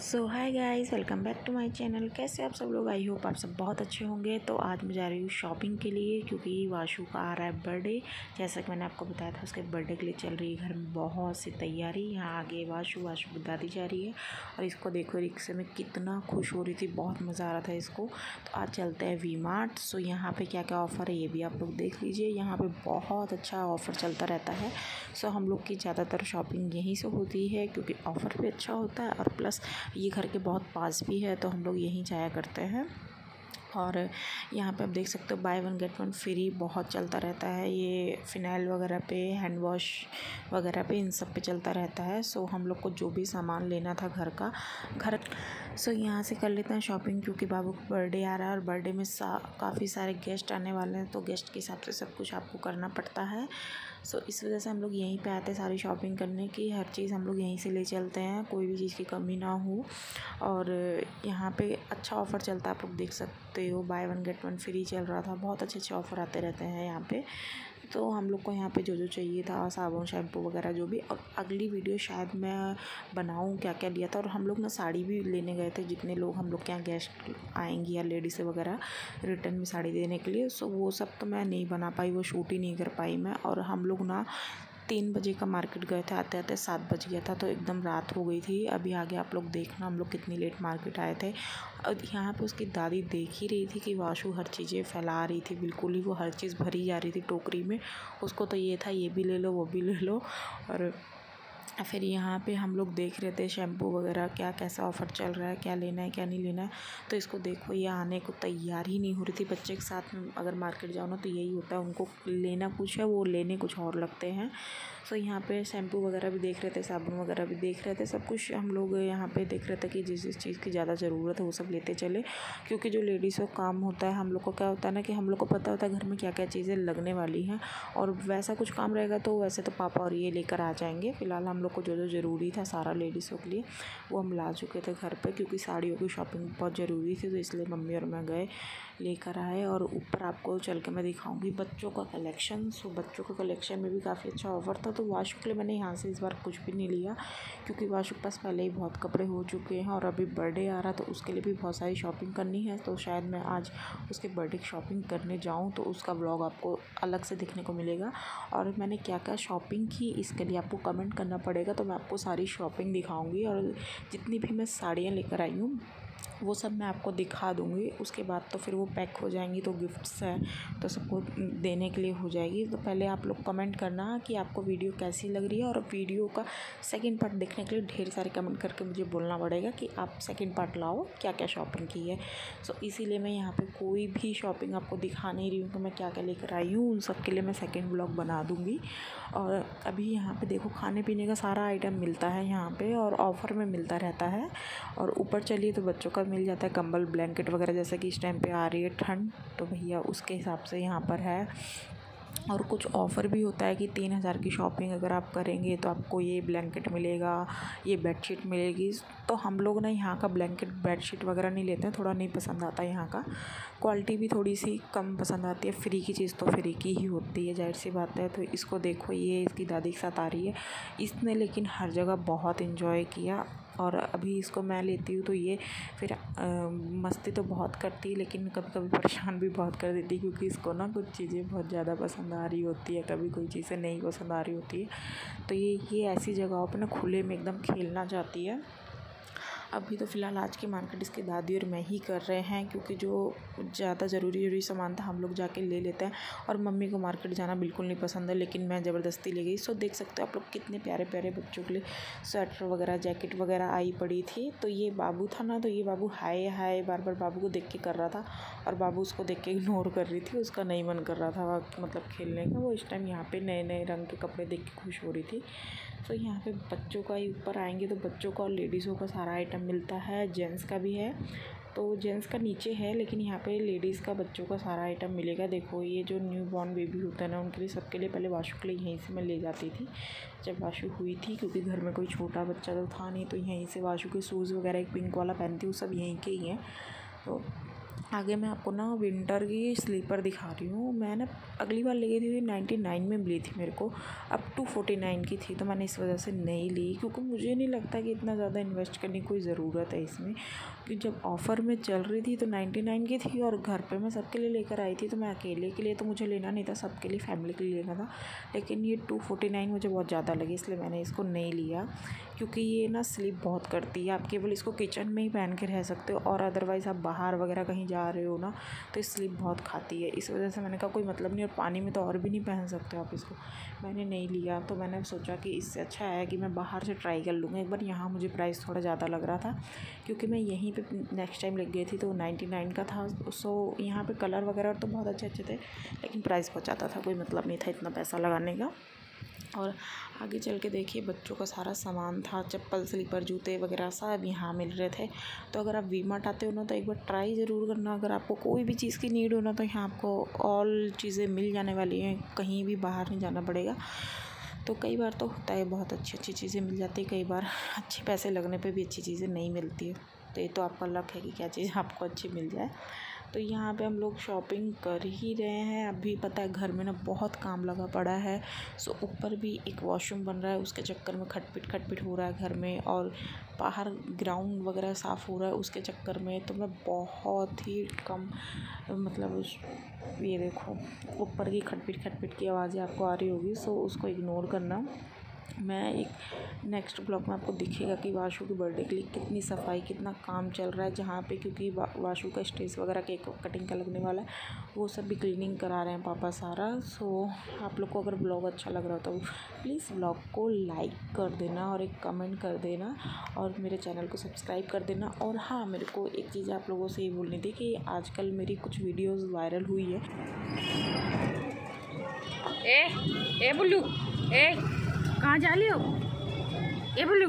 So hi guys, welcome back to my channel. कैसे आप सब लोग? आई होप आप सब बहुत अच्छे होंगे। तो आज मैं जा रही हूँ शॉपिंग के लिए क्योंकि वाशु का आ रहा है बर्थडे। जैसा कि मैंने आपको बताया था, उसके बर्थडे के लिए चल रही है घर में बहुत सी तैयारी। यहाँ आगे वाशु की दादी जा रही है और इसको देखो रिक्शे में कितना खुश हो रही थी, बहुत मज़ा आ रहा था इसको। तो आज चलते हैं वी मार्ट। सो यहाँ पर क्या क्या ऑफ़र है ये भी आप लोग देख लीजिए। यहाँ पर बहुत अच्छा ऑफ़र चलता रहता है। सो हम लोग की ज़्यादातर शॉपिंग यहीं से होती है क्योंकि ऑफ़र भी अच्छा होता है और प्लस ये घर के बहुत पास भी है, तो हम लोग यहीं जाया करते हैं। और यहाँ पे आप देख सकते हो by one get one free बहुत चलता रहता है। ये फ़िनाइल वगैरह पे, हैंड वॉश वगैरह पे, इन सब पे चलता रहता है। सो हम लोग को जो भी सामान लेना था घर सो यहाँ से कर लेते हैं शॉपिंग क्योंकि बाबू का बर्थडे आ रहा है और बर्थडे में काफ़ी सारे गेस्ट आने वाले हैं, तो गेस्ट के हिसाब से सब कुछ आपको करना पड़ता है। सो इस वजह से हम लोग यहीं पे आते हैं सारी शॉपिंग करने की। हर चीज़ हम लोग यहीं से ले चलते हैं, कोई भी चीज़ की कमी ना हो। और यहाँ पे अच्छा ऑफ़र चलता है, आप लोग देख सकते हो। By one get one free चल रहा था। बहुत अच्छे अच्छे ऑफ़र आते रहते हैं यहाँ पे। तो हम लोग को यहाँ पे जो जो चाहिए था, साबुन शैम्पू वगैरह जो भी। और अगली वीडियो शायद मैं बनाऊँ क्या क्या लिया था। और हम लोग ना साड़ी भी लेने गए थे, जितने लोग हम लोग के यहाँ गेस्ट आएंगी या लेडीज़ वगैरह रिटर्न में साड़ी देने के लिए। सो वो सब तो मैं नहीं बना पाई, वो शूट ही नहीं कर पाई मैं। और हम लोग ना 3 बजे का मार्केट गए थे, आते आते 7 बज गया था, तो एकदम रात हो गई थी। अभी आगे आप लोग देखना हम लोग कितनी लेट मार्केट आए थे। और यहाँ पे उसकी दादी देख ही रही थी कि वाशु हर चीज़ें फैला रही थी, बिल्कुल ही वो हर चीज़ भरी जा रही थी टोकरी में। उसको तो ये था ये भी ले लो वो भी ले लो। और फिर यहाँ पे हम लोग देख रहे थे शैम्पू वगैरह क्या कैसा ऑफ़र चल रहा है, क्या लेना है क्या नहीं लेना है। तो इसको देखो, ये आने को तैयार ही नहीं हो रही थी। बच्चे के साथ में अगर मार्केट जाओ ना तो यही होता है, उनको लेना कुछ है, वो लेने कुछ और लगते हैं। सो यहाँ पे शैम्पू वगैरह भी देख रहे थे, साबुन वगैरह भी देख रहे थे, सब कुछ हम लोग यहाँ पे देख रहे थे कि जिस जिस चीज़ की ज़्यादा ज़रूरत है वो सब लेते चले। क्योंकि जो लेडीज़ का काम होता है, हम लोग को क्या होता है ना कि हम लोग को पता होता है घर में क्या क्या चीज़ें लगने वाली हैं। और वैसा कुछ काम रहेगा तो वैसे तो पापा और ये लेकर आ जाएंगे। फ़िलहाल हम लोग को जो जो ज़रूरी था सारा लेडीज़ों के लिए वो हम ला चुके थे घर पे, क्योंकि साड़ियों की शॉपिंग बहुत ज़रूरी थी, तो इसलिए मम्मी और मैं गए लेकर आए। और ऊपर आपको चल के मैं दिखाऊंगी बच्चों का कलेक्शन। सो बच्चों का कलेक्शन में भी काफ़ी अच्छा ऑफ़र था। तो वाशु के लिए मैंने यहाँ से इस बार कुछ भी नहीं लिया क्योंकि वाशु के पास पहले ही बहुत कपड़े हो चुके हैं और अभी बर्थडे आ रहा तो उसके लिए भी बहुत सारी शॉपिंग करनी है। तो शायद मैं आज उसके बर्थडे की शॉपिंग करने जाऊँ तो उसका व्लॉग आपको अलग से देखने को मिलेगा। और मैंने क्या क्या शॉपिंग की इसके लिए आपको कमेंट करना पड़ेगा, तो मैं आपको सारी शॉपिंग दिखाऊंगी। और जितनी भी मैं साड़ियाँ लेकर आई हूँ वो सब मैं आपको दिखा दूँगी। उसके बाद तो फिर वो पैक हो जाएंगी, तो गिफ्ट्स है तो सबको देने के लिए हो जाएगी। तो पहले आप लोग कमेंट करना कि आपको वीडियो कैसी लग रही है। और वीडियो का सेकंड पार्ट देखने के लिए ढेर सारे कमेंट करके मुझे बोलना पड़ेगा कि आप सेकंड पार्ट लाओ, क्या क्या शॉपिंग की है। सो इसीलिए मैं यहाँ पे कोई भी शॉपिंग आपको दिखा नहीं रही हूँ कि मैं क्या क्या लेकर आई हूँ। उन सब के लिए मैं सेकेंड ब्लॉग बना दूँगी। और अभी यहाँ पे देखो खाने पीने का सारा आइटम मिलता है यहाँ पे और ऑफ़र में मिलता रहता है। और ऊपर चलिए तो बच्चों का मिल जाता है कंबल ब्लैंकेट वगैरह, जैसे कि इस टाइम पे आ रही है ठंड, तो भैया उसके हिसाब से यहाँ पर है। और कुछ ऑफ़र भी होता है कि 3,000 की शॉपिंग अगर आप करेंगे तो आपको ये ब्लैंकेट मिलेगा, ये बेडशीट मिलेगी। तो हम लोग ना यहाँ का ब्लैंकेट बेडशीट वगैरह नहीं लेते हैं, थोड़ा नहीं पसंद आता यहाँ का। क्वालिटी भी थोड़ी सी कम पसंद आती है। फ्री की चीज़ तो फ्री की ही होती है, जाहिर सी बात है। तो इसको देखो, ये इसकी दादी के साथ आ रही है। इसने लेकिन हर जगह बहुत इन्जॉय किया। और अभी इसको मैं लेती हूँ तो ये फिर मस्ती तो बहुत करती है, लेकिन कभी कभी परेशान भी बहुत कर देती है क्योंकि इसको ना कुछ चीज़ें बहुत ज़्यादा पसंद आ रही होती है, कभी कोई चीज़ें नहीं पसंद आ रही होती है। तो ये ऐसी जगहों पर ना खुले में एकदम खेलना चाहती है। अभी तो फ़िलहाल आज की मार्केट इसकी दादी और मैं ही कर रहे हैं क्योंकि जो ज़्यादा ज़रूरी सामान था हम लोग जाके ले लेते हैं। और मम्मी को मार्केट जाना बिल्कुल नहीं पसंद है, लेकिन मैं ज़बरदस्ती ले गई। सो देख सकते हो आप लोग कितने प्यारे प्यारे बच्चों के लिए स्वेटर वगैरह जैकेट वगैरह आई पड़ी थी। तो ये बाबू था ना, तो ये बाबू हाय हाय बार बार बाबू को देख के कर रहा था और बाबू उसको देख के इग्नोर कर रही थी। उसका नहीं मन कर रहा था मतलब खेलने का। वो इस टाइम यहाँ पर नए नए रंग के कपड़े देख के खुश हो रही थी। तो यहाँ पे बच्चों का ही ऊपर आएंगे तो बच्चों का और लेडीज़ों का सारा आइटम मिलता है, जेंट्स का भी है। तो जेंट्स का नीचे है, लेकिन यहाँ पे लेडीज़ का बच्चों का सारा आइटम मिलेगा। देखो ये जो न्यू बॉर्न बेबी होता है ना, उनके लिए सबके लिए पहले वाशु के लिए यहीं से मैं ले जाती थी जब वाशु हुई थी, क्योंकि घर में कोई छोटा बच्चा तो था नहीं। तो यहीं से वाशु के शूज़ वगैरह एक पिंक वाला पहनती हूँ, सब यहीं के ही हैं। तो आगे मैं आपको ना विंटर की स्लीपर दिखा रही हूँ। मैं ना अगली बार ले गई थी 99 में मिली थी मेरे को, अब 249 की थी, तो मैंने इस वजह से नहीं ली क्योंकि मुझे नहीं लगता कि इतना ज़्यादा इन्वेस्ट करने की कोई ज़रूरत है इसमें। कि जब ऑफ़र में चल रही थी तो 99 की थी और घर पे मैं सबके लिए लेकर आई थी, तो मैं अकेले के लिए तो मुझे लेना नहीं था, सबके लिए फैमिली के लिए लेना था। लेकिन ये 249 मुझे बहुत ज़्यादा लगी, इसलिए मैंने इसको नहीं लिया क्योंकि ये ना स्लिप बहुत करती है। आप केवल इसको किचन में ही पहन के रह सकते हो और अदरवाइज़ आप बाहर वगैरह कहीं जा रहे हो ना तो स्लिप बहुत खाती है। इस वजह से मैंने कहा कोई मतलब नहीं, और पानी में तो और भी नहीं पहन सकते हो आप इसको, मैंने नहीं लिया। तो मैंने सोचा कि इससे अच्छा है कि मैं बाहर से ट्राई कर लूँगी एक बार। यहाँ मुझे प्राइस थोड़ा ज़्यादा लग रहा था क्योंकि मैं यहीं पे नेक्स्ट टाइम ले गई थी तो 99 का था। सो यहाँ पे कलर वगैरह तो बहुत अच्छे अच्छे थे, लेकिन प्राइस बहुत ज़्यादा था, कोई मतलब नहीं था इतना पैसा लगाने का। और आगे चल के देखिए बच्चों का सारा सामान था, चप्पल, स्लीपर, जूते वगैरह सब यहाँ मिल रहे थे। तो अगर आप वी मार्ट आते हो ना तो एक बार ट्राई ज़रूर करना। अगर आपको कोई भी चीज़ की नीड हो ना तो यहाँ आपको ऑल चीज़ें मिल जाने वाली हैं, कहीं भी बाहर नहीं जाना पड़ेगा। तो कई बार तो होता है बहुत अच्छी अच्छी चीज़ें मिल जाती है, कई बार अच्छे पैसे लगने पे भी अच्छी चीज़ें नहीं मिलती है। तो ये तो आपका लक है कि क्या चीज़ आपको अच्छी मिल जाए। तो यहाँ पे हम लोग शॉपिंग कर ही रहे हैं। अभी पता है घर में ना बहुत काम लगा पड़ा है। सो ऊपर भी एक वॉशरूम बन रहा है, उसके चक्कर में खटपिट हो रहा है घर में, और बाहर ग्राउंड वगैरह साफ़ हो रहा है उसके चक्कर में। तो मैं बहुत ही कम मतलब ये देखो ऊपर की खटपिट की आवाज़ें आपको आ रही होगी, सो उसको इग्नोर करना। मैं एक नेक्स्ट ब्लॉग में आपको दिखेगा कि वाशु के बर्थडे के लिए कितनी सफाई, कितना काम चल रहा है जहाँ पे, क्योंकि वाशु का स्टेज वगैरह केक कटिंग का लगने वाला है, वो सब भी क्लीनिंग करा रहे हैं पापा सारा। सो आप लोग को अगर ब्लॉग अच्छा लग रहा हो तो प्लीज़ ब्लॉग को लाइक कर देना और एक कमेंट कर देना और मेरे चैनल को सब्सक्राइब कर देना। और हाँ, मेरे को एक चीज़ आप लोगों से ये बोलनी थी कि आजकल मेरी कुछ वीडियोज़ वायरल हुई है। ए बुल्लू, ए कहाँ जा रही हो? ए बुल्लू,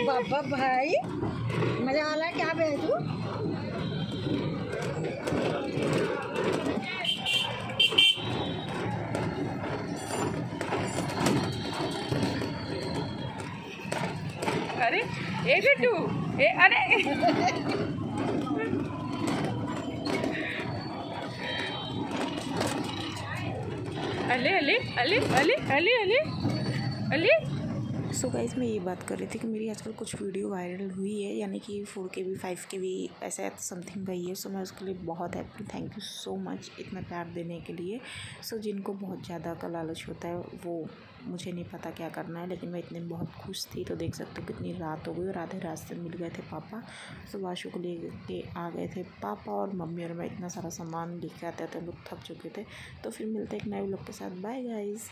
बाबा भाई मजा आ रहा है क्या बे तू? अरे ए बिट्टू, ए अरे अले अले अले अले अले अले अले। सो गाइस, मैं ये बात कर रही थी कि मेरी आजकल कुछ वीडियो वायरल हुई है, यानी कि 4KB 5KB ऐसा समथिंग गई है। सो मैं उसके लिए बहुत happy, thank you so much इतना प्यार देने के लिए। सो जिनको बहुत ज़्यादा का लालच होता है वो, मुझे नहीं पता क्या करना है, लेकिन मैं इतने बहुत खुश थी। तो देख सकते हो कितनी रात हो गई और आधे रास्ते मिल गए थे पापा। सो वाशु को लेके आ गए थे पापा और मम्मी, और मैं इतना सारा सामान लेके आते थे, हम लोग थक चुके थे। तो फिर मिलते एक नए व्लॉग के साथ, बाय गाइज़।